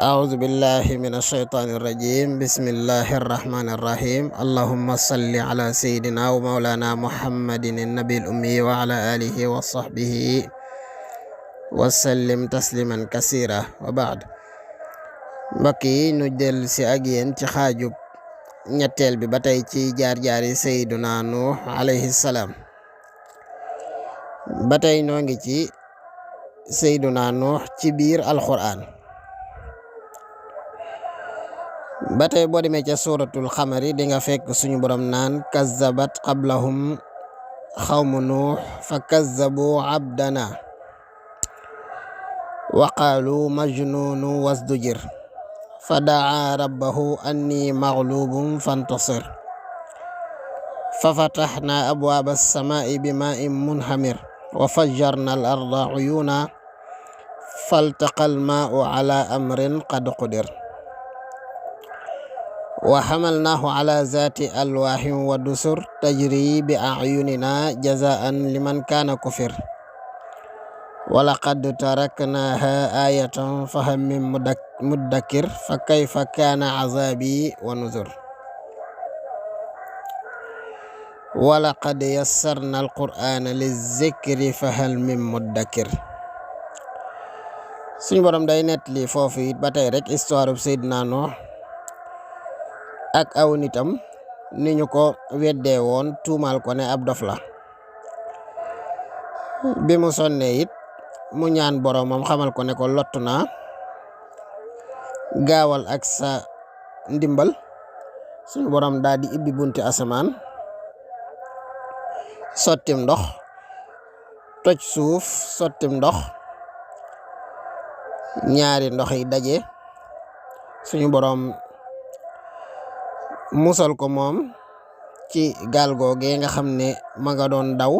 أعوذ بالله من الشيطان الرجيم بسم الله الرحمن الرحيم اللهم صل على سيدنا ومولانا محمد النبي الأمي وعلى آله وصحبه وسلم تسليما كثيرا وبعد mbokki nu del si ak yéen ci xaajub ñetteel bi ba tey ci jaar-jaari Seydina Nuux alayhi salaam ba tey noo ngi ci Seydina Nuux ci biir alxuraan ba tey boo demee ca suuratul xamari di nga fekk suñu borom naan kazzabat qablahum xawmu nuux fa kazzabu abdana wa qaalu majnunu wasdujir fa daa rabbahu anni maghlubun fantasir fa fataxna abwaaba alsamaai bimaa'in munhamir wa fajjarna al arda uyuuna faltaqa almaau ala amrin qad qudir wa xamalnaahu ala zaati alwaaxin wa dusur tajri bi acyunina jazaan liman kaana kufir wa laqad taraknaaha aayatan fahal min muddakir fa kayfa kaana cazaabi wa nuzur wa laqad yassarna alqur'aana lizikri fahal min muddakir. suñu borom day nettali foofu it ba tey rek histoire bu Seydina Nuux ak aw nitam ni ñu ko weddee woon tuumaal ko ne ab dof la bi mu sonnee it mu ñaan boromam xamal ko ne ko lottu naa gaawal ak sa ndimbal suñu borom daal di ibbi bunti asamaan sottim ndox toj suuf sottim ndox ñaari ndox yi daje suñu borom musal ko moom ci gaal googe nga xam ne ma nga doon daw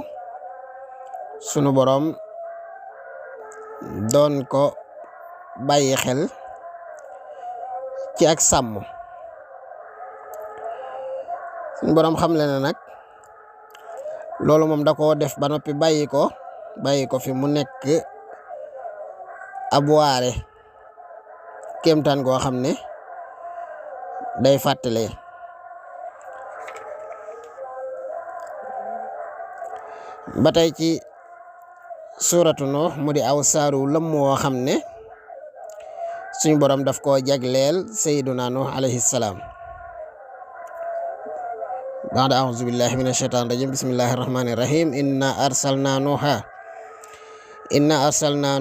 sunu borom doon ko bàyyi xel ci ak sàmm sunu borom xam le na nag loolu moom da koo def ba noppi bàyyi ko fi mu nekk ab waare kéemtaan goo xam ne day fàttale ba tey ci suuratu Nuux mu di aw saaru lëmm woo xam ne suñu borom daf koo jagleel Seydina Nuux alayhi salaam ba'da a'uuzu billahi mina shaytaani rajim bismillahi rahmani rahim inna arsalna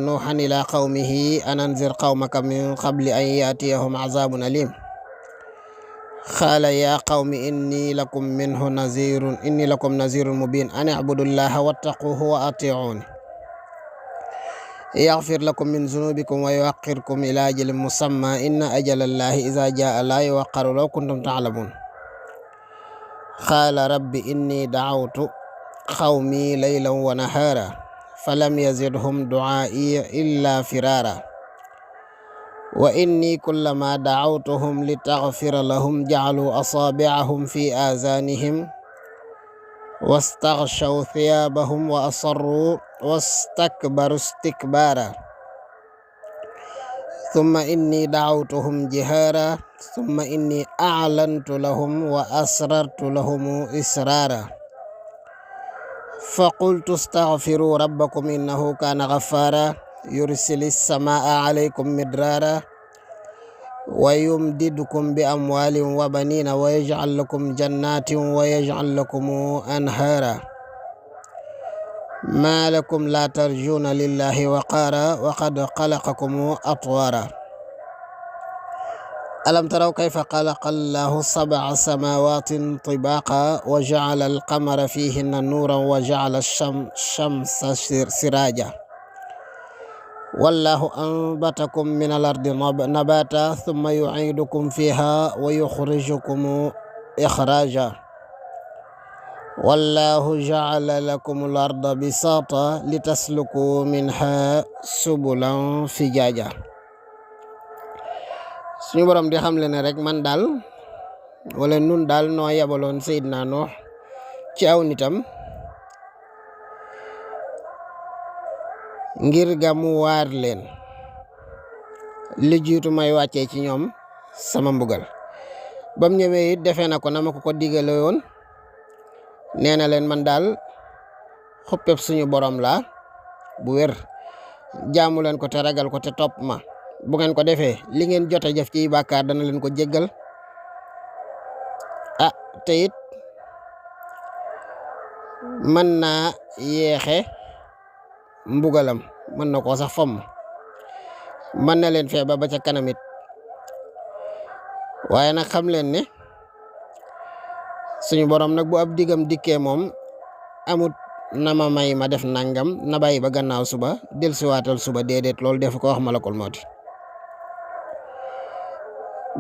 nuuhan ila qawmihi an anzir qawmaka min qabli an ya'tiyahum azabun alim qaala yaa qawmi inni lakum nazirun mubin an i'budullaha wattaquhu wa ati'uni yaghfir lakum min zunubikum wa yu'akhkhirkum ila ajalin musamma inna ajalallahi idha jaa la yu'akhkharu law kuntum ta'lamun qaala rabbi inni da'awtu qawmi laylan wa nahara falam yazidhum du'aa'i illa firara wa inni kullama da'awtuhum litaghfira lahum ja'alu asabi'ahum fi azanihim wastaghshaw thiyabahum wa asarru wastakbaru istikbara thumma inni da'awtuhum jihara thumma inni a'lantu lahum wa asrartu lahum israra faqultu astaghfiru rabbakum innahu kana ghaffara yursilis samaa alaykum midrara wa yumdidkum bi amwalin wa banina wa yaj'al lakum jannatin wa yaj'al lakum anhara ma lakum la tarjuna lillahi waqara wa qad khalaqakum atwara alam taraw kayfa khalaqa allahu sab'a samawatin tibaqa wa ja'ala al-qamara fihinna nuran wa ja'ala ash-shamsa siraja wallahu anbatakum min al-ardi nabata thumma yu'idukum fiha wa yukhrijukum ikhraja wallahu ja'ala lakum al-arda bisata litasluku minha subulan fijaja. suñu borom di xam le ne rek man daal wala nun daal noo yabaloon Seydina Nuux ci aw nitam ngir ga mu waar leen li jiitu may wàccee ci ñoom sama mbugal. bam ñëwee it defee na ko na ma ko digale woon nee na leen man daal xuppeb suñu borom laa bu wér jaamu leen ko te ragal ko te topp ma bu ngeen ko defee li ngeen jot a jëf ci bàkkaar dana leen ko jéggal te it mën naa yeexe mbugalam mën na koo sax fomm mën na leen fee ba ca kanamit waaye nag xam leen ne suñu borom nag bu ab digam dikkee moom amut na ma may ma def nangam na bàyyi ba gannaaw suba dellusiwaatal suba déedéet loolu def ko wax malakul mawti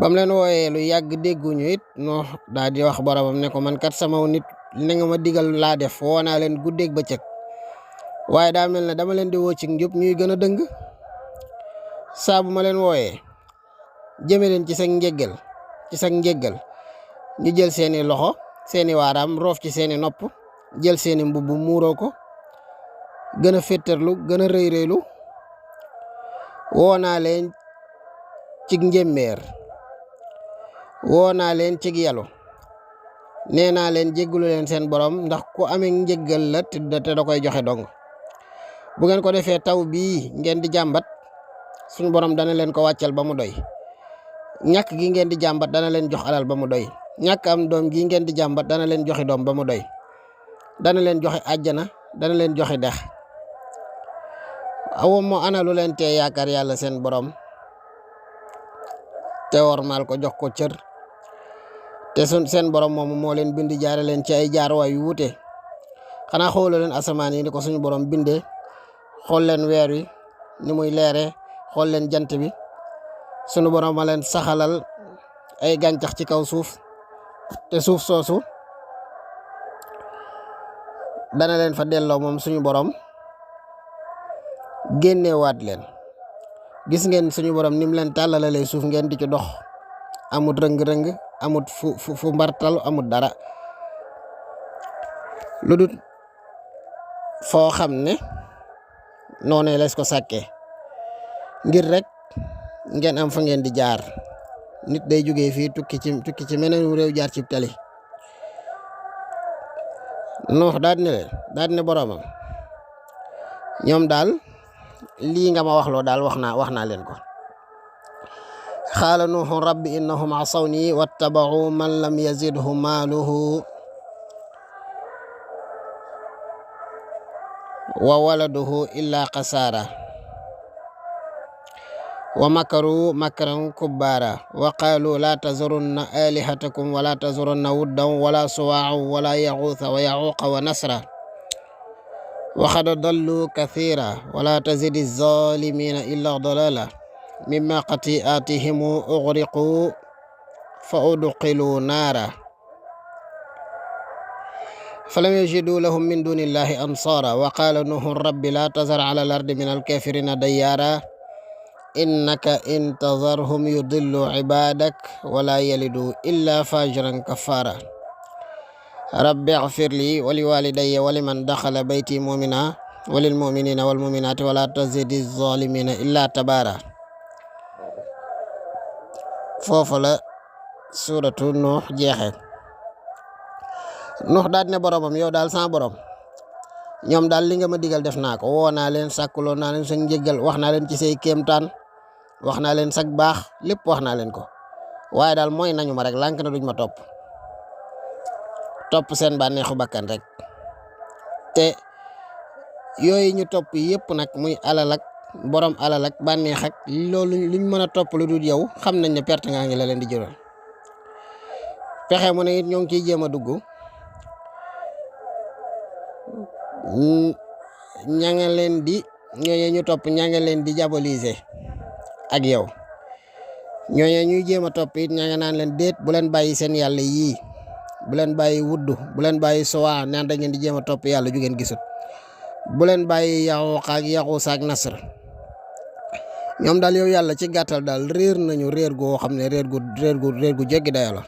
bam leen wooyee lu yàgg dégguñu it Nuux daal di wax boromam ne ko man kat sama nit li nga ma digal laa def woo naa leen guddeeg bëccëg waaye daa mel ne dama leen di woo ci njub ñuy gën a dëng saa bu ma leen wooyee jëme leen ci sa njéggal ñu jël seeni loxo seeni waaraam roof ci seeni nopp jël seeni mbubb muuroo ko gën a féttarlu gën a rëy rëylu woo naa leen cig njéeméer woo naa leen cig yalu nee naa leen jéggalu leen seen borom ndax ku amee njéggal la te da koy joxe dong bu ngeen ko defee taw bii ngeen di jàmbat suñu borom dana leen ko wàccal ba mu doy ñàkk gi ngeen di jàmbat dana leen jox alal ba mu doy ñàkk am doom gi ngeen di jàmbat dana leen joxe doom ba mu doy dana leen joxe àjjana dana leen joxe dex awo moo ana lu leen tee yaakaar yàlla seen borom te wormaal ko jox ko cër te seen borom moomu moo leen bind jaare leen ci ay jaarwaay yu wuute xanaa xooloo leen asamaan yi ni ko suñu borom bindee xool leen weer wi ni muy leere xool leen jant bi sunu borom ma leen saxalal ay gàncax ci kaw suuf te suuf soosu dana leen fa delloo moom suñu borom génnewaat leen gis ngeen suñu borom nim leen tàllalalee suuf ngeen di ci dox amut rëng-rëng amut fu mbartal amut dara lu dul foo xam ne noonu lees ko sàkkee ngir rek ngeen am fa ngeen di jaar nit day jógee fii tukki ci meneen réew jaar ci tali Nuux daal ne boromam ñoom daal lii nga ma waxloo daal wax naa leen ko xaala nuuxu rabbi innahum asawni wattaba'u man lam yazidhu maaluhu wa waladuhu illa qasaara wa makaru makran kubbaara wa qaalu laa tazurunna alihatakum wala tazurunna wuddan wala suwaaca wala yaxuusa wa yaxuuqa wa nasra wa qad dallu kathiira wala tazidi zaalimiina illa dalaala mimma xati'aatihim ughriqu fa udxilu naara falam yajidu lahum min duni illahi ansaara wa qaala nuuxun rabbi laa tazar ala al ardi min alkafirina dayyaara innaka in tazarhum yudillu ibadak wala yalidu illa fajiran kafaara rabbi ighfir li wa liwalidayya wa liman daxala bayti mu'mina wa lil mu'minina wal mu'minati wala tazidi zalimina illa tabaara foofu la suuratu Nuux jeexe Nuux daal ne boromam yow daal sama borom ñoom daal li nga ma digal def naa ko woo naa leen sàkkuloo naa leen sa njëggal wax naa leen ci say kéemtaan wax naa leen sag baax lépp wax naa leen ko waaye daal mooy nañu ma rek lànk na duñ ma topp seen bànneexu bakkan rek te yooyu ñu topp yëpp nag muy alal ak borom alal ak bànneex ak loolu luñ mën a topp lu dul yow xam nañ ne perte ngaa ngi la leen di jural pexe mu ne it ñoo ngi ciy jéem a dugg ña nga leen di ñooñu ñu topp ña nga leen di diaboliser ak yow ñooñu ñuy jéem a topp it ña nga naan leen déet bu leen bàyyi seen yàlla yii bu leen bàyyi wuddu bu leen bàyyi suwaa naan da ngeen di jéem a topp yàlla ju ngeen gisut bu leen bàyyi yaxuuq ak yaxuus ak nasr ñoom daal yow yàlla ci gàttal daal réer nañu réer goo xam ne réer gu jéggi dayo la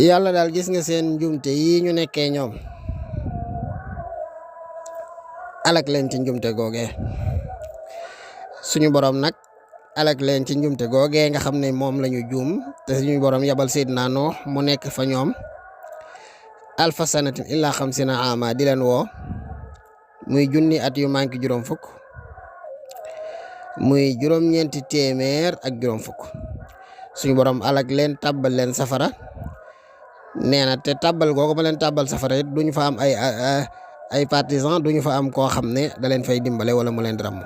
yàlla daal gis nga seen njumte yi ñu nekkee ñoom alak leen ci njumte googee suñu borom nag alak leen ci njumte googee nga xam ne moom lañu juum te suñu borom yabal Seydina Nuux mu nekk fa ñoom alfa sanatin illaa xamsina ama di leen woo muy junni at yu manki juróom fukk muy juróom-ñeenti téeméer ak juróom fukk suñu borom alak leen tàbbal leen safara nee na te tàbbal googu ma leen tàbbal safara it duñu fa am ay partisan duñu fa am koo xam ne da leen fay dimbale wala mu leen di ràmm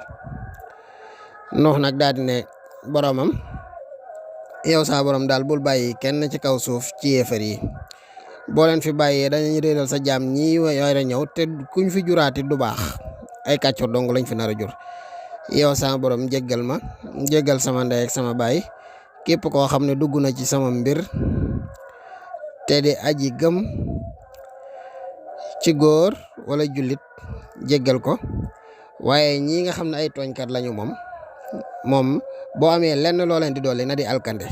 Nuux nag daal di ne boromam yow saa borom daal bul bàyyi kenn ci kaw suuf ci yéefar yi boo leen fi bàyyee dañuy réeral sa jaam ñii yore ñëw te kuñ fi juraati du baax ay kàccor dong lañ fi nar a jur yow sama borom jéggal ma jéggal sama ndey ak sama baay képp koo xam ne dugg na ci sama mbir te di aji gëm ci góor wala jullit jéggal ko waaye ñii nga xam ne ay tooñkat lañu moom boo amee lenn loo leen di dolli na di alkande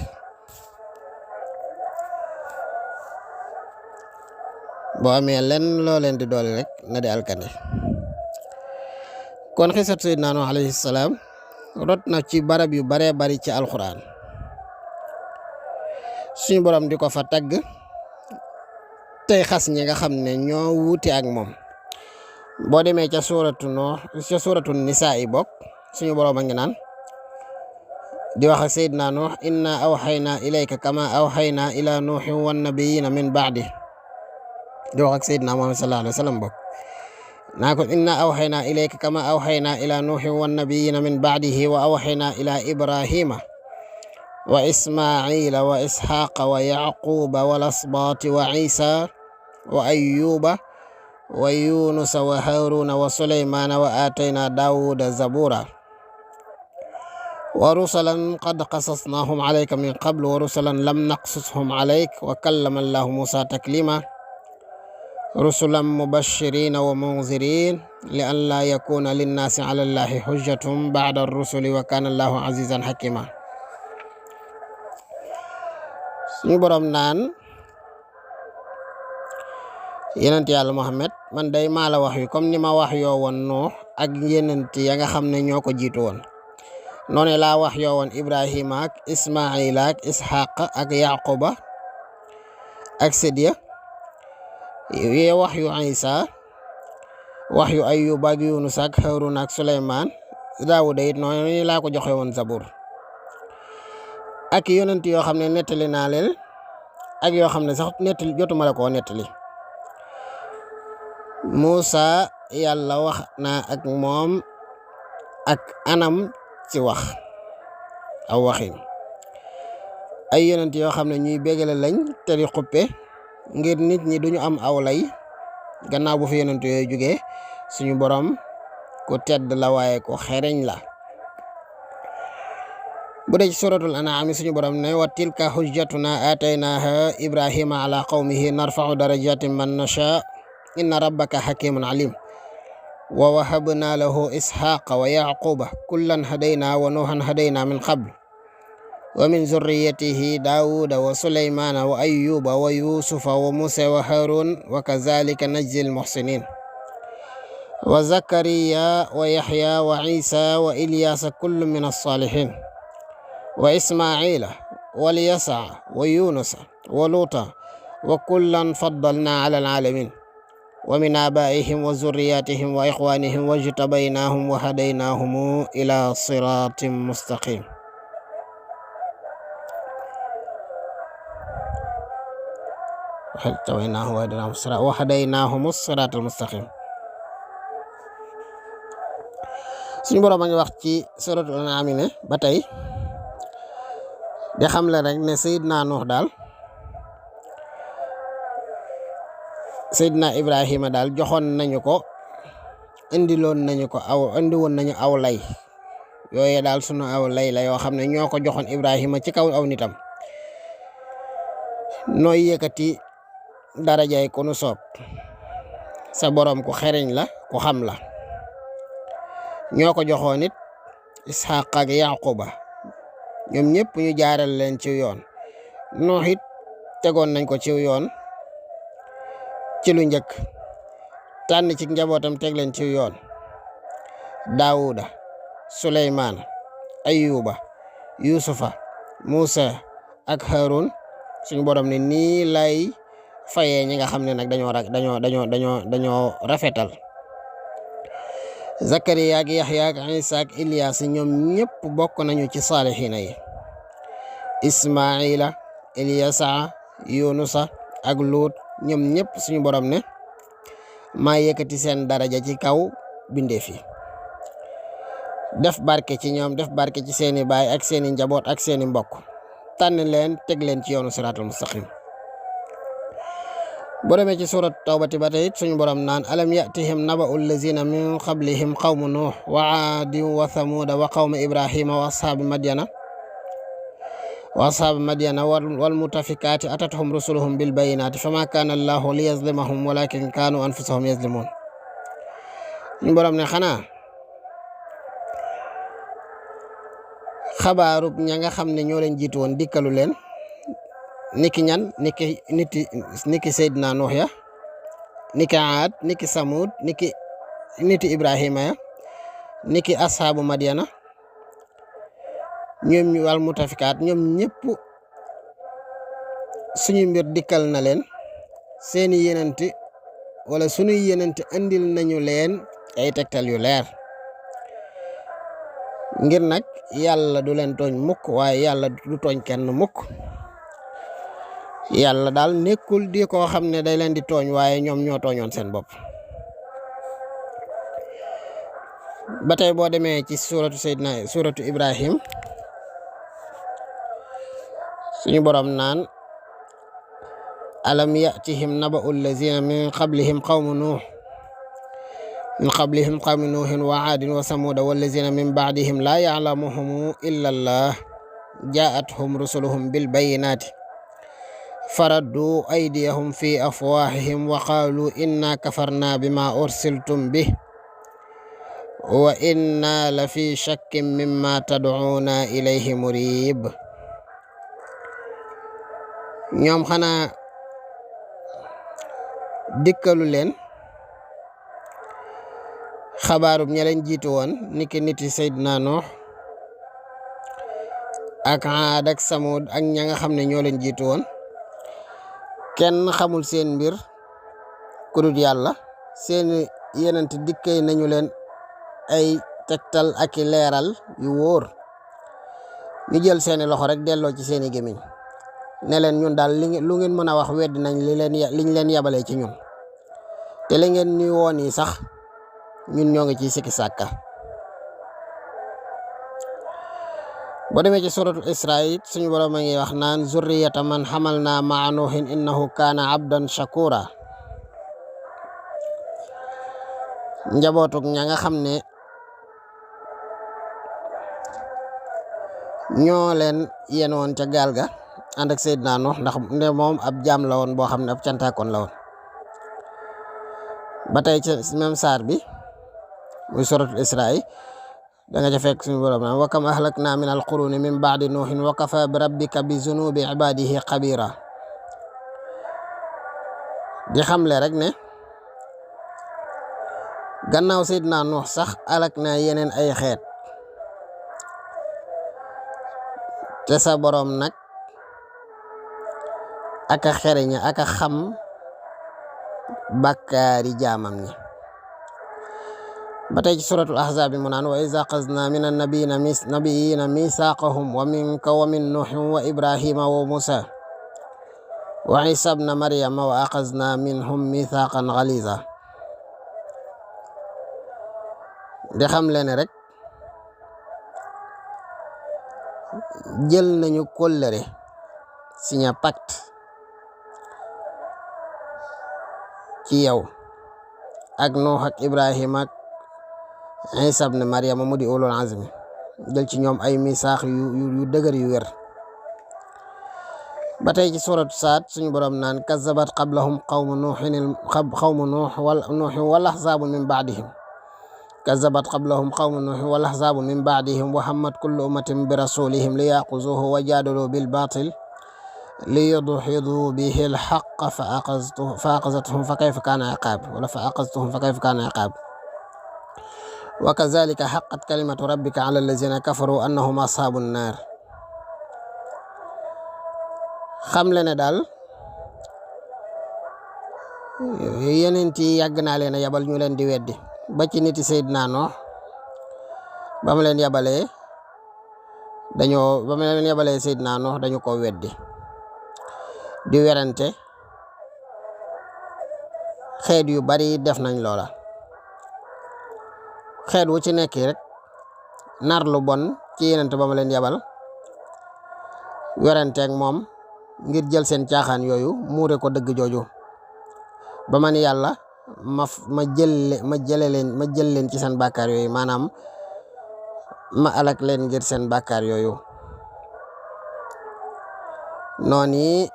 boo amee lenn loo leen di dolli rek na di alkande kon xisat Seydina Nuux alayhi salaam rot na ci barab yu baree bari ci alxuraan suñu borom di ko fa tagg tey xas ñi nga xam ne ñoo wuute ak moom boo demee ca suuratu nisaa yi bokk suñu borom a ngi naan di wax ak Seydina Nuux inna awxaynaa ilayka kama awxaynaa ila nuuxin wan nabiyina min baadi di wax ak Seydina Muhammad sallallahu alayhi wa sallam bokk naa ko inna awxaynaa ilayka kama awxaynaa ila nuuxin wan nabiyina min baadihi wa awxaynaa ila ibrahima wa ismaila wa isxaqa wa yaquba wal asbaati wa isa wa ayuba wa yunusa wa haruna wa sulaymana wa aataynaa daawuda zabura wa rusulan qad qasasnaahum alayka min qablu wa rusulan lam naqsushum alayk wa kallama allahu musa taklima rusulan mubashirina wa munzirin li an laa yakuna linnaasi ala allahi hujjatun ba'da rusuli wa kana allahu azizan hakima suñu borom naan yenent yàlla Muhammad man day maa la wax yu comme ni ma wax yoo woon Nuux ak yenent ya nga xam ne ñoo ko jiitu woon noonu laa wax yoo woon Ibrahima ak Ismaila ak Isxaqa ak Yaquba ak Sidiya yee wax yu Isa wax yu Ayuba ak Yunus ak Haruna ak Suleymaan Daawuda it noonu laa ko joxe woon Zabur ak yonent yoo xam ne nettali naa leen ak yoo xam ne sax nettali jotuma la koo nettali Muusa yàlla wax naa ak moom ak anam ci wax aw waxin ay yonent yoo xam ne ñuy bégale lañ te di xuppe ngir nit ñi duñu am aw lay gannaaw bu fi yonent yooyu jógee suñu borom ku tedd la waaye ku xereñ la bu dee ci suratul an'am suñu borom ne wa tilka hujjatuna ataynaaha ibrahima ala qawmihi narfa'u darajatin man nasha inna rabbaka hakimun alim wa wahabna lahu ishaqa wa yaquba kullan hadayna wa nuhan hadayna min qabl wa min zurriyatihi daawuda wa sulaymana wa ayyuba wa yusufa wa musa wa harun wa kazalika najzi almuhsinin wa zakariya wa yahya wa isa wa ilyasa kullu min alsalihin wa ismaila wa lyasa wa yunusa wa luta wa kullan faddalna ala alalamin wa min abaihim wa zurriyatihim wa ikhwanihim wajtabaynahum wa hadaynahum ila siratin mustaqim wa hadaynahum siratal mustaqim suñu borom a ngi wax ci suratul an'am ne ba tey di xam le rek ne Seydina Nuux daal Seydina Ibrahima daal joxoon nañu ko indi woon nañu aw lay yooye daal sunu aw lay la yoo xam ne ñoo ko joxoon Ibrahima ci kaw aw nitam nooy yëkkati darajay ku nu soob sa borom ku xereñ la ku xam la ñoo ko joxoon it Isxaaq ak Yaquba ñoom ñëpp ñu jaaral leen ci yoon Nuux it tegoon nañ ko ci yoon ci lu njëkk tànn ci njabootam teg leen ci yoon daawuda suleymaan ayuba yusufa musa ak harun suñu borom ne nii lay fayee ñi nga xam ne nag dañoo rafetal. zakariya ak yaxya ak isa ak ilyas ñoom ñëpp bokk nañu ci saalixiina yi. ismaila ilyasa yunusa ak luut ñoom ñëpp suñu borom ne maa yëkkati seen daraja ci kaw bindeef yi, def barke ci ñoom, def barke ci seeni baay ak seeni njaboot ak seeni mbokk, tànn leen teg leen ci yoonu siraatul mustaqim. boo demee ci surat tawbati ba tey suñu borom naan alam yatihim naba'u allazina min qablihim qawmu nuux wa aadin wa thamuuda wa qawma ibrahima wa ashaabi madyana wal mutafikaati atathum rusuluhum bil bayinaati fama kaana allahu li yazlimahum walakin kaanu anfusahum yazlimun. suñu borom ne xanaa xabaarub ña nga xam ne ñoo leen jiitu woon dikkalu leen, niki ñan niki Seydina Nuux ya, niki Aad, niki Samud, niti Ibrahima ya, niki ashaabu Madyana, ñoom ñu wal mutafikaat ñoom ñëpp suñu mbir dikkal na leen, seeni yenente wala suñuy yenente andil nañu leen ay tegtal yu leer ngir nag yàlla du leen tooñ mukk, waaye yàlla du tooñ kenn mukk. yàlla daal nekkul di koo xam ne day leen di tooñ, waaye ñoom ñoo tooñoon seen bopp. ba tey boo demee ci suratu Ibrahim suñu borom naan alam yatihim naba'u allazina min qablihim qawmu nuuhin wa aadin wa samuuda wallazina min ba'dihim laa ya'lamuhum illa allah jaa'athum rusuluhum bil bayyinaati faraddu aydiyahum fi afwaahihim wa qaalu inna kafarna bima ursiltum bih wa inna la fi shakkin mimma tad'una ilayhi murib. ñoom xanaa dikkalu leen xabaarub ña leen jiitu woon niki niti Seydina Nuux ak Aad ak Samud ak ña nga xam ne ñoo leen jiitu woon, kenn xamul seen mbir ku dul yàlla. seeni yenent dikkee nañu leen ay tegtal ak i leeral yu wóor, ñu jël seeni loxo rek delloo ci seeni gémmiñ ne leen ñun daal lu ngeen mën a wax weddi nañ liñ leen yabalee ci ñun, te li ngeen ñu woon yi sax ñun ñoo ngi ciy sikki sàkka. boo demee ci suratul Israa suñu borom a ngi wax naan zurriyata man hamalna ma'a nuuhin innahu kaana abdan shakura. njabootug ña nga xam ne ñoo leen yenoon ca gaal ga ànd ak Seydina Nuux, ndax nde moom ab jaam la woon boo xam ne ab cantaakoon la woon. ba tey ci même saar bi muy suratul Israa da nga ca fekk suñu borom naan wa kam ahlakna min alquruni min ba'di nuuhin wa kafa bi rabbika bi zunubi ibadihi xabira. di xamle rek ne gannaaw Seydina Nuux sax alak na yeneen ay xeet, te sa borom nag aka xereña aka xam bàkkaari jaamam ñi. ba tey ci suratul ahzab mu naan wa iz axazna min annabiyina misaqahum wa minka wa min nuuhin wa ibrahima wa musa wa isa bna maryama wa axazna minhum mithaqan ghaliza. di xam leen rek jël nañu kóllëre signé pacte ci yow ak Nuux ak Ibrahima ak Isa ibn Maryama mu di ulul azmi, jël ci ñoom ay misaax yu dëgër yu wér. ba tey ci suratu Saad suñu borom naan kazzabat qablahum qawmu nuux wal ahzaabu min ba'dihim كذبت قبلهم قوم نوح والأحزاب من بعدهم وهمت كل أمة برسولهم ليأخذوه وجادلوا بالباطل ليدحضوا به الحق فأخذتهم فكيف كان عقاب wa kazalika haqqat kalimatu rabbika ala allazina kafaru annahum ashabun naar. xam le ne daal yeneen yi yàgg naa leen a yabal ñu leen di weddi ba ci niti Seydina Noox ba mu leen yabalee Seydina Noox dañu ko weddi di werante. xeet yu bari def nañ loola, xeet wu ci nekk rek nar lu bon ci yenente ba mu leen yabal, weranteeg moom ngir jël seen caaxaan yooyu muure ko dëgg jooju ba man yàlla ma jël leen ci seen bàkkaar yooyu, maanaam ma alak leen ngir seen bàkkaar yooyu. noonu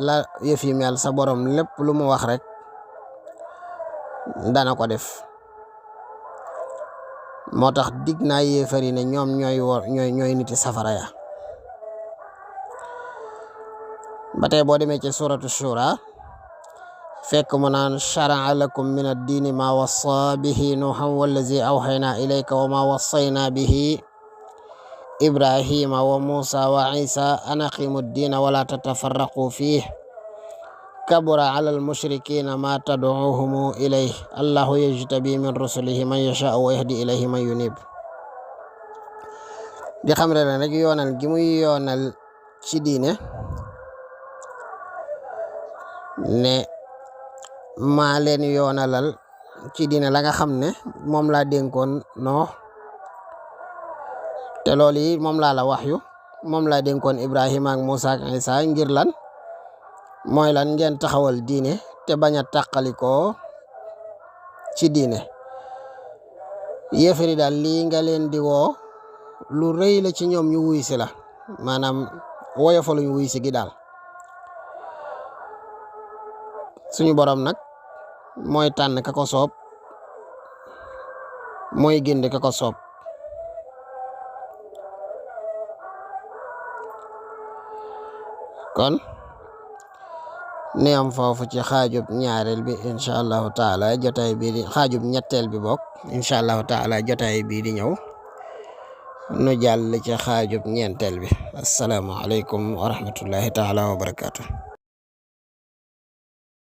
la yëf yi mel, sa borom lépp lu mu wax rek dana ko def. moo tax dig naa yéefar yi ne ñoom ñooy niti safara ya. ba tey boo demee ci suratu shura fekk mu naan shara'a lakum min ad-diini ma wassa bihi nuuhan wallazi awhaynaa ilayka wa ma wassayna bihi ibrahima wa musa wa isa an aqimu ad-diina wala tatafarraqu fiih kabura ala al-mushrikina ma tad'uuhum ilayhi allahu yajtabi min rusulihi man yashaa'u wa yahdi ilayhi man yunib. di xam ne rek yoonal gi muy yoonal ci diine ne maa leen yoonalal ci diine la nga xam ne moom laa dénkoon Noox, te loolu yi moom laa la waxyu, moom laa dénkoon Ibrahima ak Musa ak Isa ngir lan mooy lan ngeen taxawal diine te bañ a tàqalikoo ci diine. yéefari daal lii nga leen di woo lu rëy la ci ñoom ñu wuy si la, maanaam woyofaluñ wuy si gi daal. suñu borom nag mooy tànn ka ko soob, mooy gindi ka ko soob. kon ni am foofu ci xaajub ñaareel bi incha allahu taala jotaay bii di xaajub ñetteel bi bokk incha allahu taala jotaay bii di ñëw nu jàll ci xaajub ñeenteel bi. assalaamu aleykum wa rahmatullahi taala wa barakaatu.